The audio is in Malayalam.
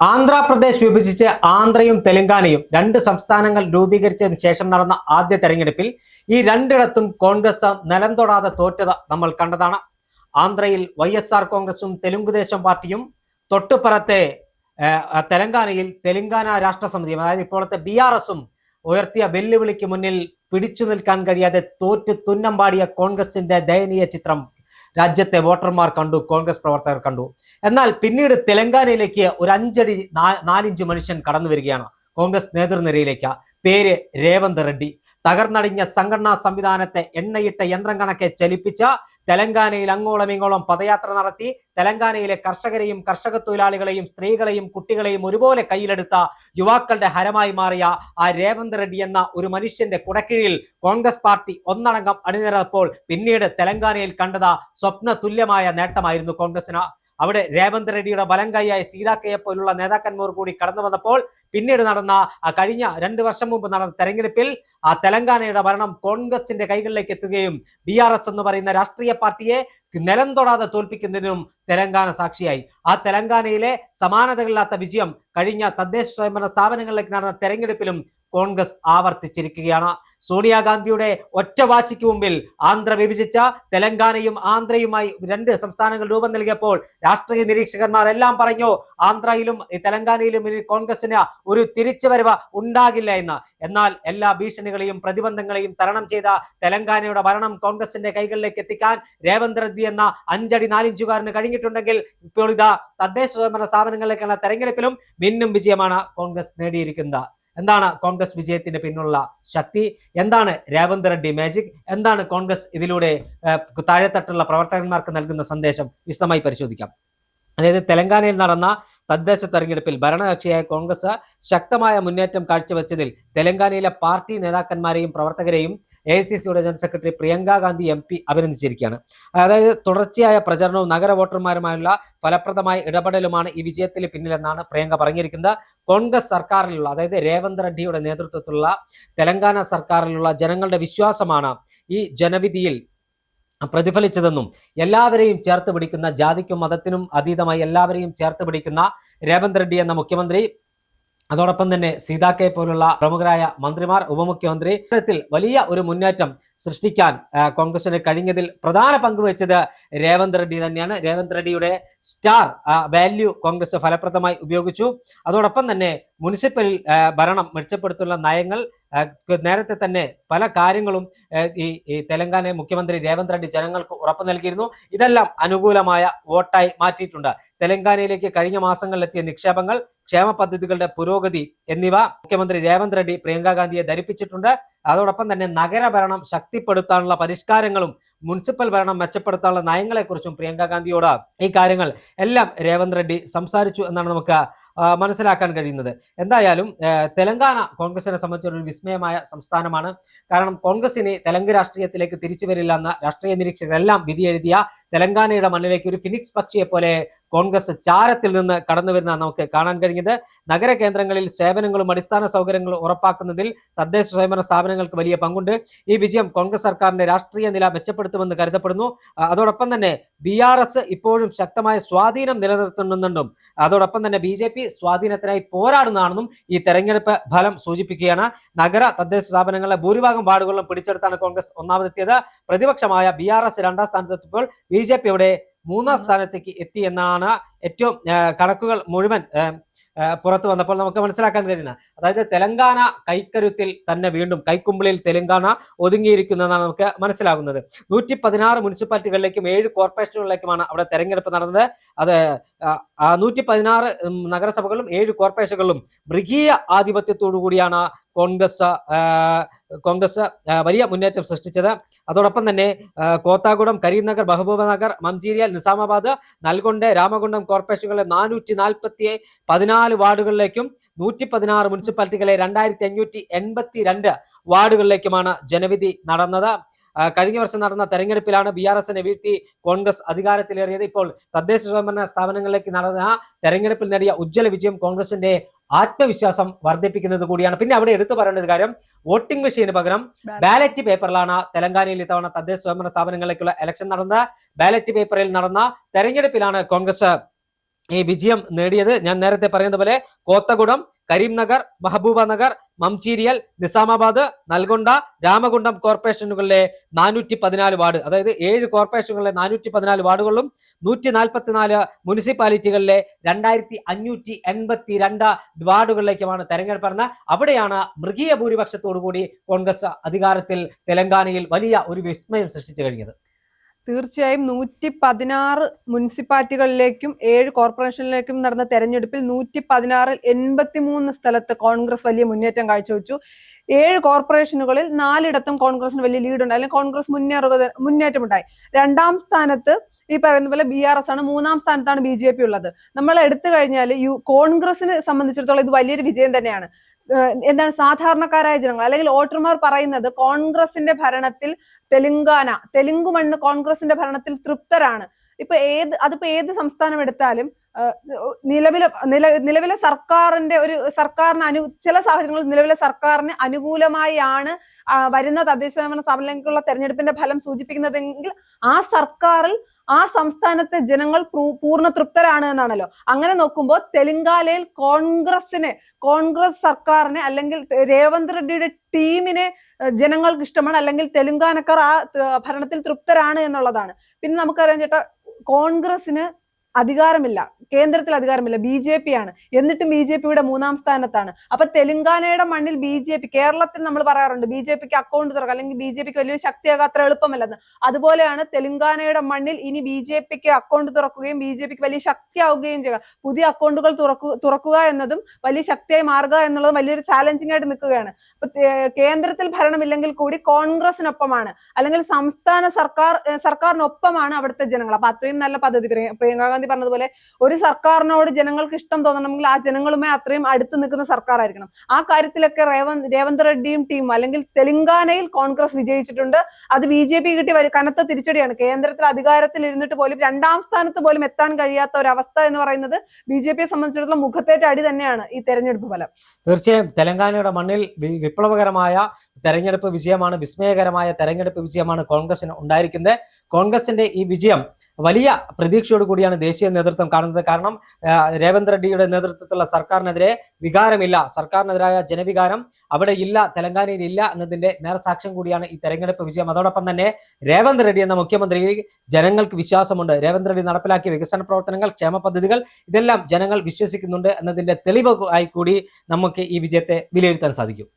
ആന്ധ്രാപ്രദേശ് വിഭജിച്ച് ആന്ധ്രയും തെലങ്കാനയും രണ്ട് സംസ്ഥാനങ്ങൾ രൂപീകരിച്ചതിന് ശേഷം നടന്ന ആദ്യ തെരഞ്ഞെടുപ്പിൽ ഈ രണ്ടിടത്തും കോൺഗ്രസ് നിലം തൊടാതെ തോറ്റത് നമ്മൾ കണ്ടതാണ്. ആന്ധ്രയിൽ YSR കോൺഗ്രസും തെലുങ്കുദേശം പാർട്ടിയും, തൊട്ടുപുറത്തെ തെലങ്കാനയിൽ തെലങ്കാന രാഷ്ട്ര സമിതിയും, അതായത് ഇപ്പോഴത്തെ BRSഉം ഉയർത്തിയ വെല്ലുവിളിക്ക് മുന്നിൽ പിടിച്ചു നിൽക്കാൻ കഴിയാതെ തോറ്റ് തുന്നമ്പാടിയ കോൺഗ്രസിന്റെ ദയനീയ ചിത്രം രാജ്യത്തെ വോട്ടർമാർ കണ്ടു, കോൺഗ്രസ് പ്രവർത്തകർ കണ്ടു. എന്നാൽ പിന്നീട് തെലങ്കാനയിലേക്ക് ഒരു 5 അടി 4 ഇഞ്ച് മനുഷ്യൻ കടന്നു വരികയാണ് കോൺഗ്രസ് നേതൃനിരയിലേക്ക്. പേര് രേവന്ത് റെഡ്ഡി. തകർന്നടിഞ്ഞ സംഘടനാ സംവിധാനത്തെ എണ്ണയിട്ട യന്ത്രം കണക്കെ ചലിപ്പിച്ച തെലങ്കാനയിൽ അങ്ങോളം ഇങ്ങോളം പദയാത്ര നടത്തി തെലങ്കാനയിലെ കർഷകരെയും കർഷക തൊഴിലാളികളെയും സ്ത്രീകളെയും കുട്ടികളെയും ഒരുപോലെ കയ്യിലെടുത്ത യുവാക്കളുടെ ഹരമായി മാറിയ ആ രേവന്ത് റെഡ്ഡി എന്ന ഒരു മനുഷ്യന്റെ കുടക്കീഴിൽ കോൺഗ്രസ് പാർട്ടി ഒന്നടങ്കം അണിനിരന്നപ്പോൾ പിന്നീട് തെലങ്കാനയിൽ കണ്ടത് സ്വപ്ന തുല്യമായ നേട്ടമായിരുന്നു കോൺഗ്രസിന്. അവിടെ രേവന്ത് റെഡ്ഡിയുടെ വലം കൈയായ സീതാക്കയെ പോലുള്ള നേതാക്കന്മാർ കൂടി കടന്നു വന്നപ്പോൾ പിന്നീട് നടന്ന കഴിഞ്ഞ 2 വർഷം മുമ്പ് നടന്ന തെരഞ്ഞെടുപ്പിൽ ആ തെലങ്കാനയുടെ ഭരണം കോൺഗ്രസിന്റെ കൈകളിലേക്ക് എത്തുകയും BRS എന്ന് പറയുന്ന രാഷ്ട്രീയ പാർട്ടിയെ നിലം തൊടാതെ തോൽപ്പിക്കുന്നതിനും തെലങ്കാന സാക്ഷിയായി. ആ തെലങ്കാനയിലെ സമാനതകളില്ലാത്ത വിജയം കഴിഞ്ഞ തദ്ദേശ സ്വയംഭരണ സ്ഥാപനങ്ങളിലേക്ക് നടന്ന തെരഞ്ഞെടുപ്പിലും കോൺഗ്രസ് ആവർത്തിച്ചിരിക്കുകയാണ്. സോണിയാഗാന്ധിയുടെ ഒറ്റവാശിക്ക് മുമ്പിൽ ആന്ധ്ര വിഭജിച്ച തെലങ്കാനയും ആന്ധ്രയുമായി 2 സംസ്ഥാനങ്ങൾ രൂപം നൽകിയപ്പോൾ രാഷ്ട്രീയ നിരീക്ഷകന്മാർ എല്ലാം പറഞ്ഞു ആന്ധ്രയിലും തെലങ്കാനയിലും ഇനി കോൺഗ്രസിന് ഒരു തിരിച്ചുവരവ് ഉണ്ടാകില്ല എന്ന്. എന്നാൽ എല്ലാ ഭീഷണികളെയും പ്രതിബന്ധങ്ങളെയും തരണം ചെയ്ത തെലങ്കാനയുടെ ഭരണം കോൺഗ്രസിന്റെ കൈകളിലേക്ക് എത്തിക്കാൻ രേവന്ത് റെഡ്ഡി എന്ന 5 അടി 4 ഇഞ്ചുകാരന് കഴിഞ്ഞിട്ടുണ്ടെങ്കിൽ ഇപ്പോൾ ഇതാ തദ്ദേശ സ്വയംഭരണ സ്ഥാപനങ്ങളിലേക്കുള്ള തെരഞ്ഞെടുപ്പിലും മിന്നും വിജയമാണ് കോൺഗ്രസ് നേടിയിരിക്കുന്നത്. എന്താണ് കോൺഗ്രസ് വിജയത്തിന് പിന്നുള്ള ശക്തി? എന്താണ് രേവന്ത് റെഡ്ഡി മാജിക്? എന്താണ് കോൺഗ്രസ് ഇതിലൂടെ താഴെത്തട്ടുള്ള പ്രവർത്തകന്മാർക്ക് നൽകുന്ന സന്ദേശം? വിശദമായി പരിശോധിക്കാം. അതായത് തെലങ്കാനയിൽ നടന്ന തദ്ദേശ തെരഞ്ഞെടുപ്പിൽ ഭരണകക്ഷിയായ കോൺഗ്രസ് ശക്തമായ മുന്നേറ്റം കാഴ്ചവെച്ചതിൽ തെലങ്കാനയിലെ പാർട്ടി നേതാക്കന്മാരെയും പ്രവർത്തകരെയും AICCയുടെ general secretary Priyanka Gandhi MP അഭിനന്ദിച്ചിരിക്കുകയാണ്. അതായത് തുടർച്ചയായ പ്രചരണവും നഗര വോട്ടർമാരുമായുള്ള ഫലപ്രദമായ ഇടപെടലുമാണ് ഈ വിജയത്തിന് പിന്നിലെന്നാണ് പ്രിയങ്ക പറഞ്ഞിരിക്കുന്നത്. കോൺഗ്രസ് സർക്കാരിലുള്ള, അതായത് രേവന്ത് റെഡ്ഡിയുടെ നേതൃത്വത്തിലുള്ള തെലങ്കാന സർക്കാരിലുള്ള ജനങ്ങളുടെ വിശ്വാസമാണ് ഈ ജനവിധിയിൽ പ്രതിഫലിച്ചതെന്നും എല്ലാവരെയും ചേർത്ത് പിടിക്കുന്ന, ജാതിക്കും മതത്തിനും അതീതമായി എല്ലാവരെയും ചേർത്ത് പിടിക്കുന്ന രേവന്ത് റെഡ്ഡി എന്ന മുഖ്യമന്ത്രി, അതോടൊപ്പം തന്നെ സീതാക്കയെ പോലുള്ള പ്രമുഖരായ മന്ത്രിമാർ, ഉപമുഖ്യമന്ത്രി, ഇത്തരത്തിൽ വലിയ ഒരു മുന്നേറ്റം സൃഷ്ടിക്കാൻ കോൺഗ്രസിന് കഴിഞ്ഞതിൽ പ്രധാന പങ്ക് വഹിച്ചത് രേവന്ത് റെഡ്ഡി തന്നെയാണ്. രേവന്ത് റെഡ്ഡിയുടെ സ്റ്റാർ വാല്യൂ കോൺഗ്രസ് ഫലപ്രദമായി ഉപയോഗിച്ചു. അതോടൊപ്പം തന്നെ മുനിസിപ്പൽ ഭരണം മെച്ചപ്പെടുത്തുന്ന നയങ്ങൾ, നേരത്തെ തന്നെ പല കാര്യങ്ങളും ഈ തെലങ്കാന മുഖ്യമന്ത്രി രേവന്ത് റെഡ്ഡി ജനങ്ങൾക്ക് ഉറപ്പു നൽകിയിരുന്നു. ഇതെല്ലാം അനുകൂലമായ വോട്ടായി മാറ്റിയിട്ടുണ്ട്. തെലങ്കാനയിലേക്ക് കഴിഞ്ഞ മാസങ്ങളിലെത്തിയ നിക്ഷേപങ്ങൾ, ക്ഷേമ പദ്ധതികളുടെ പുരോഗതി എന്നിവ മുഖ്യമന്ത്രി രേവന്ത് റെഡ്ഡി പ്രിയങ്ക ഗാന്ധിയെ ധരിപ്പിച്ചിട്ടുണ്ട്. അതോടൊപ്പം തന്നെ നഗരഭരണം ശക്തിപ്പെടുത്താനുള്ള പരിഷ്കാരങ്ങളും മുനിസിപ്പൽ ഭരണം മെച്ചപ്പെടുത്താനുള്ള നയങ്ങളെക്കുറിച്ചും പ്രിയങ്ക ഗാന്ധിയോട് ഈ കാര്യങ്ങൾ എല്ലാം രേവന്ത് റെഡ്ഡി സംസാരിച്ചു എന്നാണ് നമുക്ക് മനസ്സിലാക്കാൻ കഴിയുന്നത്. എന്തായാലും തെലങ്കാന കോൺഗ്രസിനെ സംബന്ധിച്ച ഒരു വിസ്മയമായ സംസ്ഥാനമാണ്. കാരണം കോൺഗ്രസിന് തെലങ്ക് രാഷ്ട്രീയത്തിലേക്ക് തിരിച്ചു വരില്ല എന്ന രാഷ്ട്രീയ നിരീക്ഷകരെല്ലാം വിധി എഴുതിയ തെലങ്കാനയുടെ മണ്ണിലേക്ക് ഒരു ഫിനിക്സ് പക്ഷിയെ പോലെ കോൺഗ്രസ് ചാരത്തിൽ നിന്ന് കടന്നു വരുന്ന നമുക്ക് കാണാൻ കഴിഞ്ഞത്. നഗര കേന്ദ്രങ്ങളിൽ സേവനങ്ങളും അടിസ്ഥാന സൗകര്യങ്ങളും ഉറപ്പാക്കുന്നതിൽ തദ്ദേശ സ്വയംഭരണ സ്ഥാപനങ്ങൾക്ക് വലിയ പങ്കുണ്ട്. ഈ വിജയം കോൺഗ്രസ് സർക്കാരിന്റെ രാഷ്ട്രീയ നില മെച്ചപ്പെടുത്തുമെന്ന് കരുതപ്പെടുന്നു. അതോടൊപ്പം തന്നെ BRS ഇപ്പോഴും ശക്തമായ സ്വാധീനം നിലനിർത്തുന്നുണ്ടെന്നും അതോടൊപ്പം തന്നെ BJP സ്വാധീനത്തിനായി പോരാടുന്നതാണെന്നും ഈ തെരഞ്ഞെടുപ്പ് ഫലം സൂചിപ്പിക്കുകയാണ്. നഗര തദ്ദേശ സ്ഥാപനങ്ങളിലെ ഭൂരിഭാഗം വാർഡുകളിലും പിടിച്ചെടുത്താണ് കോൺഗ്രസ് ഒന്നാമതെത്തിയത്. പ്രതിപക്ഷമായ BRS 2ാം സ്ഥാനത്തെത്തിയപ്പോൾ BJP ഇവിടെ 3ാം സ്ഥാനത്തേക്ക് എത്തി എന്നാണ് ഏറ്റവും കണക്കുകൾ മുഴുവൻ പുറത്തു വന്നപ്പോൾ നമുക്ക് മനസ്സിലാക്കാൻ കഴിയുന്നത്. അതായത് തെലങ്കാന കൈക്കരുത്തിൽ തന്നെ വീണ്ടും കൈക്കുമ്പിളിൽ തെലങ്കാന ഒതുങ്ങിയിരിക്കുന്നതാണ് നമുക്ക് മനസ്സിലാകുന്നത്. 116 മുനിസിപ്പാലിറ്റികളിലേക്കും 7 കോർപ്പറേഷനുകളിലേക്കുമാണ് അവിടെ തെരഞ്ഞെടുപ്പ് നടന്നത്. അത് 116 നഗരസഭകളും 7 കോർപ്പറേഷനുകളിലും മൃഗീയ ആധിപത്യത്തോടു കൂടിയാണ് കോൺഗ്രസ് വലിയ മുന്നേറ്റം സൃഷ്ടിച്ചത്. അതോടൊപ്പം തന്നെ കോത്താഗുഡം, കരീംനഗർ, മഹബൂബ് നഗർ, മഞ്ചേരിയൽ, നിസാമാബാദ്, നൽഗൊണ്ട, രാമഗുണ്ടം കോർപ്പറേഷനുകളിലെ 414 വാർഡുകളിലേക്കും 116 മുനിസിപ്പാലിറ്റികളെ 2582 വാർഡുകളിലേക്കുമാണ് ജനവിധി നടന്നത്. കഴിഞ്ഞ വർഷം നടന്ന തെരഞ്ഞെടുപ്പിലാണ് BRSനെ വീഴ്ത്തി കോൺഗ്രസ് അധികാരത്തിലേറിയത്. ഇപ്പോൾ തദ്ദേശ സ്വയംഭരണ സ്ഥാപനങ്ങളിലേക്ക് നടന്ന തെരഞ്ഞെടുപ്പിൽ നേടിയ ഉജ്ജ്വല വിജയം കോൺഗ്രസിന്റെ ആത്മവിശ്വാസം വർദ്ധിപ്പിക്കുന്നത് കൂടിയാണ്. പിന്നെ അവിടെ എടുത്തു പറയേണ്ട ഒരു കാര്യം, വോട്ടിംഗ് മെഷീന് പകരം ബാലറ്റ് പേപ്പറിലാണ് തെലങ്കാനയിൽ ഇത്തവണ തദ്ദേശ സ്വയംഭരണ സ്ഥാപനങ്ങളിലേക്കുള്ള ഇലക്ഷൻ നടന്നത്. ബാലറ്റ് പേപ്പറിൽ നടന്ന തെരഞ്ഞെടുപ്പിലാണ് കോൺഗ്രസ് ഈ വിജയം നേടിയത്. ഞാൻ നേരത്തെ പറയുന്ന പോലെ കോത്തഗുഡം, കരീംനഗർ, മഹബൂബ നഗർ, മംചീരിയൽ, നിസാമാബാദ്, നൽഗൊണ്ട, രാമകുണ്ടം കോർപ്പറേഷനുകളിലെ 414 വാർഡ്, അതായത് 7 കോർപ്പറേഷനുകളിലെ 414 വാർഡുകളിലും 144 മുനിസിപ്പാലിറ്റികളിലെ 2582 വാർഡുകളിലേക്കുമാണ് തെരഞ്ഞെടുപ്പ് നടന്നത്. അവിടെയാണ് മൃഗീയ ഭൂരിപക്ഷത്തോടുകൂടി കോൺഗ്രസ് അധികാരത്തിൽ തെലങ്കാനയിൽ വലിയ ഒരു വിസ്മയം സൃഷ്ടിച്ചു കഴിഞ്ഞത്. തീർച്ചയായും 116 മുനിസിപ്പാലിറ്റികളിലേക്കും 7 കോർപ്പറേഷനിലേക്കും നടന്ന തെരഞ്ഞെടുപ്പിൽ 116ൽ 83 സ്ഥലത്ത് കോൺഗ്രസ് വലിയ മുന്നേറ്റം കാഴ്ചവെച്ചു. 7 കോർപ്പറേഷനുകളിൽ 4ഇടത്തും കോൺഗ്രസിന് വലിയ ലീഡുണ്ട്, അല്ലെങ്കിൽ കോൺഗ്രസ് മുന്നേറ്റമുണ്ടായി. 2ാം സ്ഥാനത്ത് ഈ പറയുന്ന പോലെ BRS ആണ്, 3ാം സ്ഥാനത്താണ് BJP ഉള്ളത്. നമ്മൾ എടുത്തു കഴിഞ്ഞാൽ കോൺഗ്രസിനെ സംബന്ധിച്ചിടത്തോളം ഇത് വലിയൊരു വിജയം തന്നെയാണ്. എന്താണ് സാധാരണക്കാരായ ജനങ്ങൾ അല്ലെങ്കിൽ വോട്ടർമാർ പറയുന്നത്, കോൺഗ്രസിന്റെ ഭരണത്തിൽ തെലുങ്ക് മണ്ണ് കോൺഗ്രസിന്റെ ഭരണത്തിൽ തൃപ്തരാണ്. അതിപ്പോ ഏത് സംസ്ഥാനം എടുത്താലും നിലവിലെ സർക്കാരിന് ചില സാഹചര്യങ്ങളിൽ നിലവിലെ സർക്കാരിന് അനുകൂലമായാണ് വരുന്ന തദ്ദേശ സ്ഥാപനങ്ങളിലേക്കുള്ള തെരഞ്ഞെടുപ്പിന്റെ ഫലം സൂചിപ്പിക്കുന്നതെങ്കിൽ ആ സംസ്ഥാനത്തെ ജനങ്ങൾ പൂർണ്ണ തൃപ്തരാണ് എന്നാണല്ലോ. അങ്ങനെ നോക്കുമ്പോൾ തെലങ്കാനയിൽ കോൺഗ്രസ് സർക്കാരിനെ അല്ലെങ്കിൽ രേവന്ത് റെഡ്ഡിയുടെ ടീമിനെ ജനങ്ങൾക്ക് ഇഷ്ടമാണ്, അല്ലെങ്കിൽ തെലങ്കാനക്കാർ ആ ഭരണത്തിൽ തൃപ്തരാണ് എന്നുള്ളതാണ്. പിന്നെ നമുക്കറിയാം ചേട്ടാ, കോൺഗ്രസിന് അധികാരമില്ല, കേന്ദ്രത്തിൽ അധികാരമില്ല, BJP ആണ്. എന്നിട്ടും BJPയുടെ 3ാം സ്ഥാനത്താണ്. അപ്പൊ തെലങ്കാനയുടെ മണ്ണിൽ കേരളത്തിൽ നമ്മൾ പറയാറുണ്ട് BJPക്ക് അക്കൗണ്ട് തുറക്കുക, അല്ലെങ്കിൽ BJPക്ക് വലിയൊരു ശക്തിയാകാൻ അത്ര എളുപ്പമല്ലെന്ന്. അതുപോലെയാണ് തെലങ്കാനയുടെ മണ്ണിൽ ഇനി BJPക്ക് അക്കൗണ്ട് തുറക്കുകയും BJPക്ക് വലിയ ശക്തിയാവുകയും ചെയ്യുക. പുതിയ അക്കൗണ്ടുകൾ തുറക്കുക എന്നതും വലിയ ശക്തിയായി മാറുക എന്നുള്ളതും വലിയൊരു ചാലഞ്ചിങ് ആയിട്ട് നിൽക്കുകയാണ്. അപ്പൊ കേന്ദ്രത്തിൽ ഭരണമില്ലെങ്കിൽ കൂടി കോൺഗ്രസിനൊപ്പമാണ്, അല്ലെങ്കിൽ സംസ്ഥാന സർക്കാരിനൊപ്പമാണ് അവിടുത്തെ ജനങ്ങൾ. അപ്പൊ അത്രയും നല്ല പദ്ധതി പ്രിയങ്ക ഗാന്ധി പറഞ്ഞതുപോലെ, ഒരു സർക്കാരിനോട് ജനങ്ങൾക്ക് ഇഷ്ടം തോന്നണമെങ്കിൽ ആ ജനങ്ങളുമായി അത്രയും അടുത്ത് നിൽക്കുന്ന സർക്കാർ ആയിരിക്കണം. ആ കാര്യത്തിലൊക്കെ രേവന്ത് റെഡ്ഡിയും ടീം അല്ലെങ്കിൽ തെലങ്കാനയിൽ കോൺഗ്രസ് വിജയിച്ചിട്ടുണ്ട്. അത് BJP കിട്ടിയ കനത്ത തിരിച്ചടിയാണ്. കേന്ദ്രത്തിൽ അധികാരത്തിൽ ഇരുന്നിട്ട് പോലും 2ാം സ്ഥാനത്ത് പോലും എത്താൻ കഴിയാത്ത ഒരു അവസ്ഥ എന്ന് പറയുന്നത് BJPയെ സംബന്ധിച്ചിടത്തോളം മുഖത്തേറ്റ അടി തന്നെയാണ് ഈ തെരഞ്ഞെടുപ്പ് ഫലം. തീർച്ചയായും തെലങ്കാനയുടെ മണ്ണിൽ വിപ്ലവകരമായ തെരഞ്ഞെടുപ്പ് വിജയമാണ്, വിസ്മയകരമായ തെരഞ്ഞെടുപ്പ് വിജയമാണ് കോൺഗ്രസിന് ഉണ്ടായിരിക്കുന്നത്. കോൺഗ്രസിന്റെ ഈ വിജയം വലിയ പ്രതീക്ഷയോട് കൂടിയാണ് ദേശീയ നേതൃത്വം കാണുന്നത്. കാരണം രേവന്ത് റെഡ്ഡിയുടെ നേതൃത്വത്തിലുള്ള സർക്കാരിനെതിരെ വികാരമില്ല, സർക്കാരിനെതിരായ ജനവികാരം അവിടെ ഇല്ല, തെലങ്കാനയിൽ ഇല്ല എന്നതിന്റെ നേർസാക്ഷ്യം കൂടിയാണ് ഈ തെരഞ്ഞെടുപ്പ് വിജയം. അതോടൊപ്പം തന്നെ രേവന്ത് റെഡ്ഡി എന്ന മുഖ്യമന്ത്രി ജനങ്ങൾക്ക് വിശ്വാസമുണ്ട്. രേവന്ത് റെഡ്ഡി നടപ്പിലാക്കിയ വികസന പ്രവർത്തനങ്ങൾ, ക്ഷേമ പദ്ധതികൾ, ഇതെല്ലാം ജനങ്ങൾ വിശ്വസിക്കുന്നുണ്ട് എന്നതിന്റെ തെളിവ് ആയി കൂടി നമുക്ക് ഈ വിജയത്തെ വിലയിരുത്താൻ സാധിക്കും.